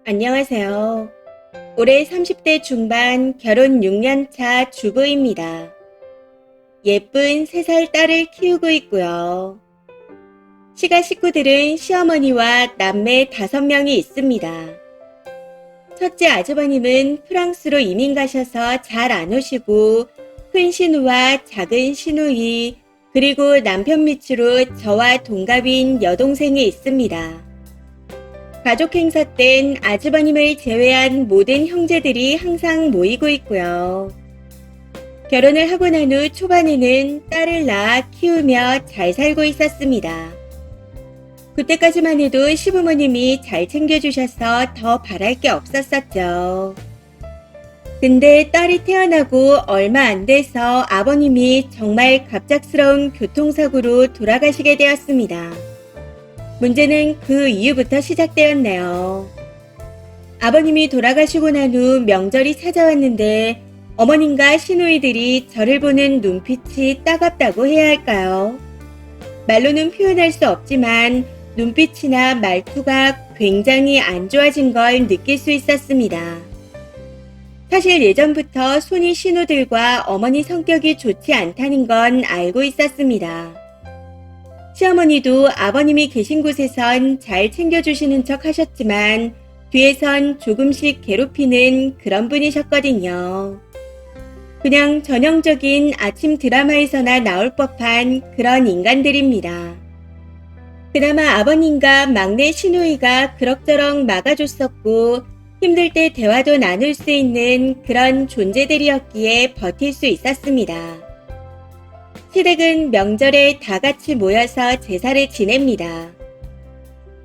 안녕하세요. 올해 30대 중반 결혼 6년 차 주부입니다. 예쁜 3살 딸을 키우고 있고요. 시가 식구들은 시어머니와 남매 5명이 있습니다. 첫째 아주버님은 프랑스로 이민 가셔서 잘 안 오시고 큰 시누와 작은 시누이 그리고 남편 밑으로 저와 동갑인 여동생이 있습니다. 가족 행사 땐 아주버님을 제외한 모든 형제들이 항상 모이고 있고요. 결혼을 하고 난 후 초반에는 딸을 낳아 키우며 잘 살고 있었습니다. 그때까지만 해도 시부모님이 잘 챙겨주셔서 더 바랄 게 없었었죠. 근데 딸이 태어나고 얼마 안 돼서 아버님이 정말 갑작스러운 교통사고로 돌아가시게 되었습니다. 문제는 그 이후부터 시작되었네요. 아버님이 돌아가시고 난 후 명절이 찾아왔는데 어머님과 시누이들이 저를 보는 눈빛이 따갑다고 해야 할까요? 말로는 표현할 수 없지만 눈빛이나 말투가 굉장히 안 좋아진 걸 느낄 수 있었습니다. 사실 예전부터 손이 시누들과 어머니 성격이 좋지 않다는 건 알고 있었습니다. 시어머니도 아버님이 계신 곳에선 잘 챙겨주시는 척 하셨지만 뒤에선 조금씩 괴롭히는 그런 분이셨거든요. 그냥 전형적인 아침 드라마에서나 나올 법한 그런 인간들입니다. 그나마 아버님과 막내 시누이가 그럭저럭 막아줬었고 힘들 때 대화도 나눌 수 있는 그런 존재들이었기에 버틸 수 있었습니다. 시댁은 명절에 다 같이 모여서 제사를 지냅니다.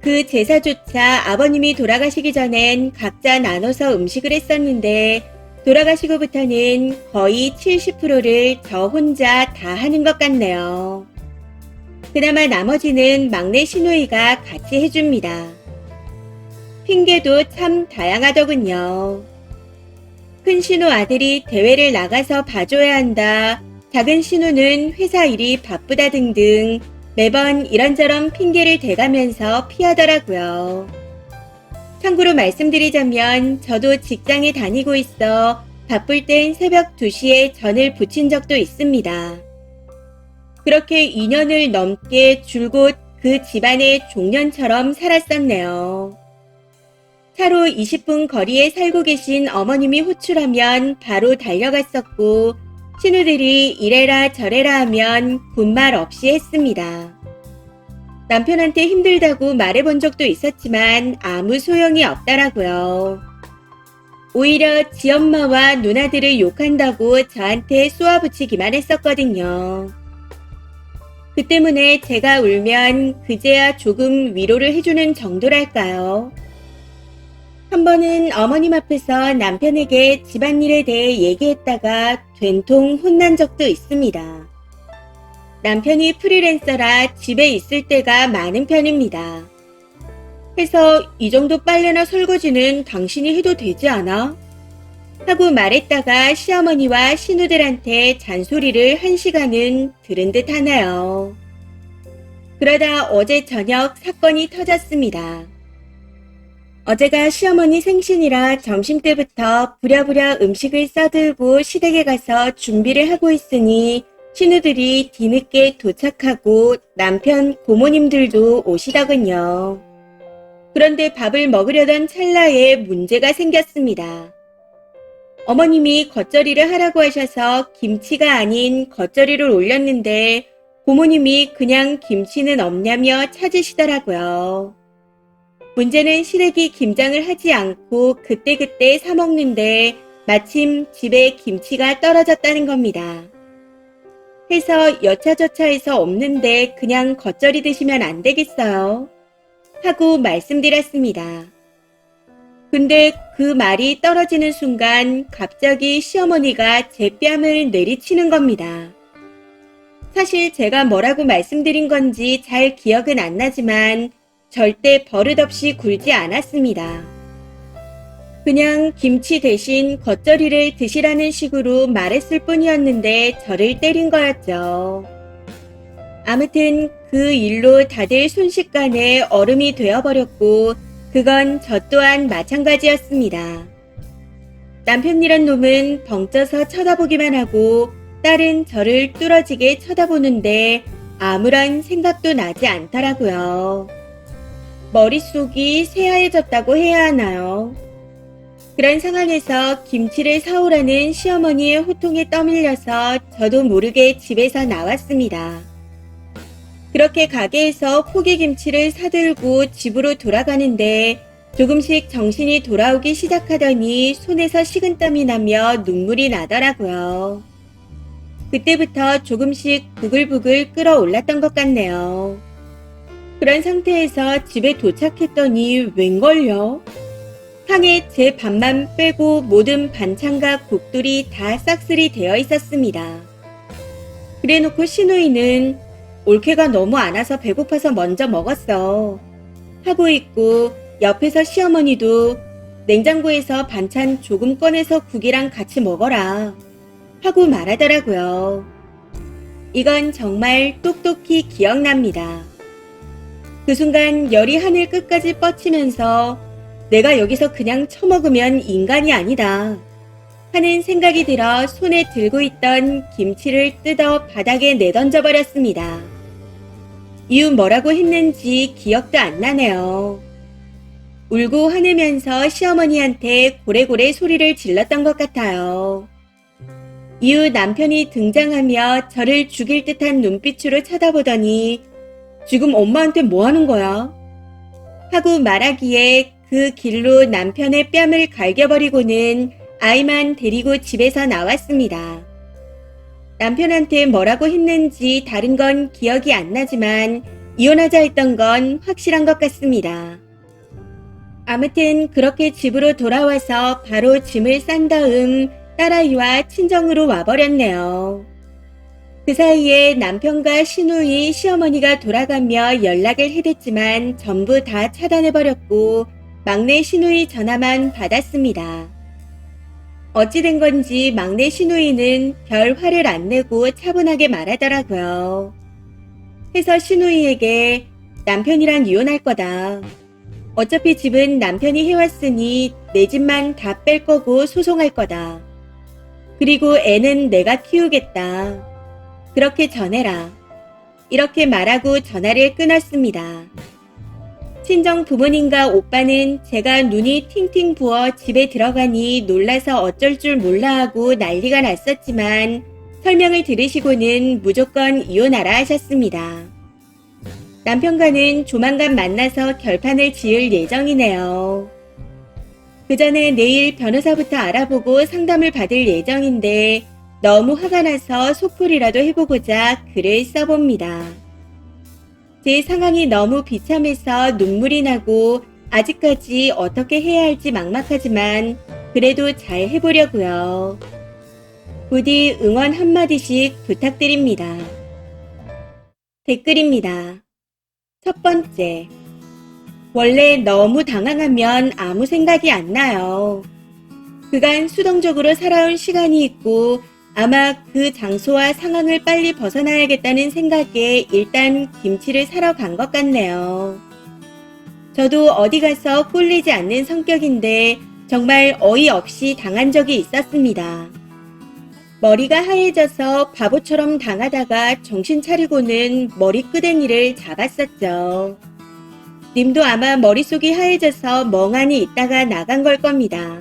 그 제사조차 아버님이 돌아가시기 전엔 각자 나눠서 음식을 했었는데 돌아가시고부터는 거의 70%를 저 혼자 다 하는 것 같네요. 그나마 나머지는 막내 시누이가 같이 해줍니다. 핑계도 참 다양하더군요. 큰 시누 아들이 대회를 나가서 봐줘야 한다. 작은 시누는 회사 일이 바쁘다 등등 매번 이런저런 핑계를 대가면서 피하더라고요. 참고로 말씀드리자면 저도 직장에 다니고 있어 바쁠 땐 새벽 2시에 전을 부친 적도 있습니다. 그렇게 2년을 넘게 줄곧 그 집안의 종년처럼 살았었네요. 차로 20분 거리에 살고 계신 어머님이 호출하면 바로 달려갔었고 시누들이 이래라 저래라 하면 군말 없이 했습니다. 남편한테 힘들다고 말해본 적도 있었지만 아무 소용이 없더라고요. 오히려 지엄마와 누나들을 욕한다고 저한테 쏘아붙이기만 했었거든요. 그 때문에 제가 울면 그제야 조금 위로를 해주는 정도랄까요. 한 번은 어머님 앞에서 남편에게 집안일에 대해 얘기했다가 된통 혼난 적도 있습니다. 남편이 프리랜서라 집에 있을 때가 많은 편입니다. 해서 이 정도 빨래나 설거지는 당신이 해도 되지 않아? 하고 말했다가 시어머니와 시누들한테 잔소리를 1시간은 들은 듯 하네요. 그러다 어제 저녁 사건이 터졌습니다. 어제가 시어머니 생신이라 점심때부터 부랴부랴 음식을 싸들고 시댁에 가서 준비를 하고 있으니 시누들이 뒤늦게 도착하고 남편 고모님들도 오시더군요. 그런데 밥을 먹으려던 찰나에 문제가 생겼습니다. 어머님이 겉절이를 하라고 하셔서 김치가 아닌 겉절이를 올렸는데 고모님이 그냥 김치는 없냐며 찾으시더라고요. 문제는 시댁이 김장을 하지 않고 그때그때 사 먹는데 마침 집에 김치가 떨어졌다는 겁니다. 해서 여차저차해서 없는데 그냥 겉절이 드시면 안 되겠어요? 하고 말씀드렸습니다. 근데 그 말이 떨어지는 순간 갑자기 시어머니가 제 뺨을 내리치는 겁니다. 사실 제가 뭐라고 말씀드린 건지 잘 기억은 안 나지만 절대 버릇없이 굴지 않았습니다. 그냥 김치 대신 겉절이를 드시라는 식으로 말했을 뿐이었는데 저를 때린 거였죠. 아무튼 그 일로 다들 순식간에 얼음이 되어버렸고 그건 저 또한 마찬가지였습니다. 남편이란 놈은 벙쪄서 쳐다보기만 하고 딸은 저를 뚫어지게 쳐다보는데 아무런 생각도 나지 않더라고요. 머릿속이 새하얘졌다고 해야 하나요? 그런 상황에서 김치를 사오라는 시어머니의 호통에 떠밀려서 저도 모르게 집에서 나왔습니다. 그렇게 가게에서 포기김치를 사들고 집으로 돌아가는데 조금씩 정신이 돌아오기 시작하더니 손에서 식은땀이 나며 눈물이 나더라고요. 그때부터 조금씩 부글부글 끓어올랐던 것 같네요. 그런 상태에서 집에 도착했더니 웬걸요? 상에 제 밥만 빼고 모든 반찬과 국들이 다 싹쓸이 되어 있었습니다. 그래놓고 시누이는 올케가 너무 안 와서 배고파서 먼저 먹었어 하고 있고 옆에서 시어머니도 냉장고에서 반찬 조금 꺼내서 국이랑 같이 먹어라 하고 말하더라고요. 이건 정말 똑똑히 기억납니다. 그 순간 열이 하늘 끝까지 뻗치면서 내가 여기서 그냥 처먹으면 인간이 아니다 하는 생각이 들어 손에 들고 있던 김치를 뜯어 바닥에 내던져 버렸습니다. 이후 뭐라고 했는지 기억도 안 나네요. 울고 화내면서 시어머니한테 고래고래 소리를 질렀던 것 같아요. 이후 남편이 등장하며 저를 죽일 듯한 눈빛으로 쳐다보더니 지금 엄마한테 뭐 하는 거야? 하고 말하기에 그 길로 남편의 뺨을 갈겨버리고는 아이만 데리고 집에서 나왔습니다. 남편한테 뭐라고 했는지 다른 건 기억이 안 나지만 이혼하자 했던 건 확실한 것 같습니다. 아무튼 그렇게 집으로 돌아와서 바로 짐을 싼 다음 딸아이와 친정으로 와버렸네요. 그 사이에 남편과 시누이, 시어머니가 돌아가며 연락을 해댔지만 전부 다 차단해버렸고 막내 시누이 전화만 받았습니다. 어찌 된 건지 막내 시누이는 별 화를 안 내고 차분하게 말하더라고요. 해서 시누이에게 남편이랑 이혼할 거다. 어차피 집은 남편이 해왔으니 내 집만 다 뺄 거고 소송할 거다. 그리고 애는 내가 키우겠다. 그렇게 전해라. 이렇게 말하고 전화를 끊었습니다. 친정 부모님과 오빠는 제가 눈이 팅팅 부어 집에 들어가니 놀라서 어쩔 줄 몰라 하고 난리가 났었지만 설명을 들으시고는 무조건 이혼하라 하셨습니다. 남편과는 조만간 만나서 결판을 지을 예정이네요. 그 전에 내일 변호사부터 알아보고 상담을 받을 예정인데 너무 화가 나서 속풀이라도 해보고자 글을 써봅니다. 제 상황이 너무 비참해서 눈물이 나고 아직까지 어떻게 해야 할지 막막하지만 그래도 잘 해보려고요. 부디 응원 한마디씩 부탁드립니다. 댓글입니다. 첫 번째, 원래 너무 당황하면 아무 생각이 안 나요. 그간 수동적으로 살아온 시간이 있고 아마 그 장소와 상황을 빨리 벗어나야겠다는 생각에 일단 김치를 사러 간 것 같네요. 저도 어디 가서 꿀리지 않는 성격인데 정말 어이없이 당한 적이 있었습니다. 머리가 하얘져서 바보처럼 당하다가 정신 차리고는 머리끄댕이를 잡았었죠. 님도 아마 머릿속이 하얘져서 멍하니 있다가 나간 걸 겁니다.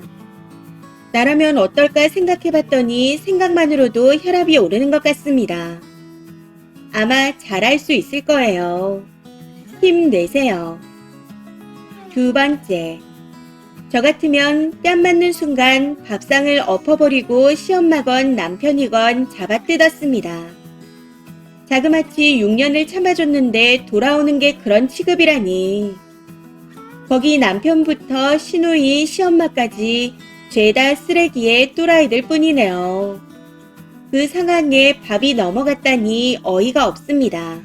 나라면 어떨까 생각해봤더니 생각만으로도 혈압이 오르는 것 같습니다. 아마 잘할 수 있을 거예요. 힘내세요. 두 번째, 저 같으면 뺨 맞는 순간 밥상을 엎어버리고 시엄마건 남편이건 잡아 뜯었습니다. 자그마치 6년을 참아줬는데 돌아오는 게 그런 취급이라니. 거기 남편부터 시누이, 시엄마까지 죄다 쓰레기에 또라이들 뿐이네요. 그 상황에 밥이 넘어갔다니 어이가 없습니다.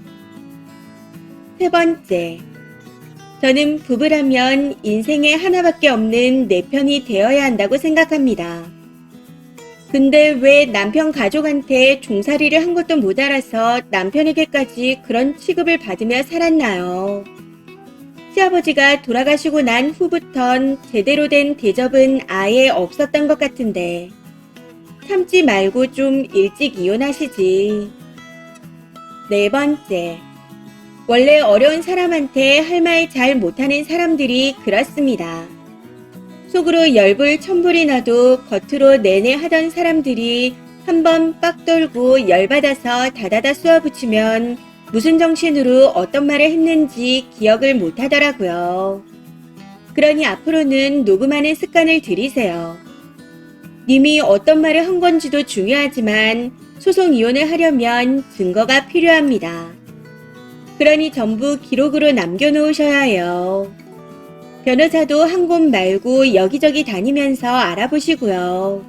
세 번째, 저는 부부라면 인생에 하나밖에 없는 내 편이 되어야 한다고 생각합니다. 근데 왜 남편 가족한테 종살이를 한 것도 모자라서 남편에게까지 그런 취급을 받으며 살았나요? 시아버지가 돌아가시고 난 후부턴 제대로 된 대접은 아예 없었던 것 같은데 참지 말고 좀 일찍 이혼하시지. 네 번째, 원래 어려운 사람한테 할 말 잘 못하는 사람들이 그렇습니다. 속으로 열불 천불이 나도 겉으로 내내 하던 사람들이 한번 빡 돌고 열받아서 다다다 쏘아붙이면 무슨 정신으로 어떤 말을 했는지 기억을 못하더라고요. 그러니 앞으로는 녹음하는 습관을 들이세요. 님이 어떤 말을 한 건지도 중요하지만 소송 이혼을 하려면 증거가 필요합니다. 그러니 전부 기록으로 남겨놓으셔야 해요. 변호사도 한 곳 말고 여기저기 다니면서 알아보시고요.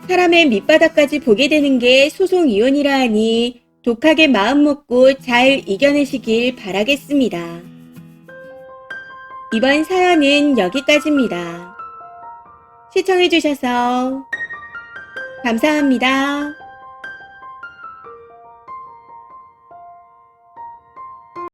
사람의 밑바닥까지 보게 되는 게 소송 이혼이라 하니 독하게 마음 먹고 잘 이겨내시길 바라겠습니다. 이번 사연은 여기까지입니다. 시청해주셔서 감사합니다.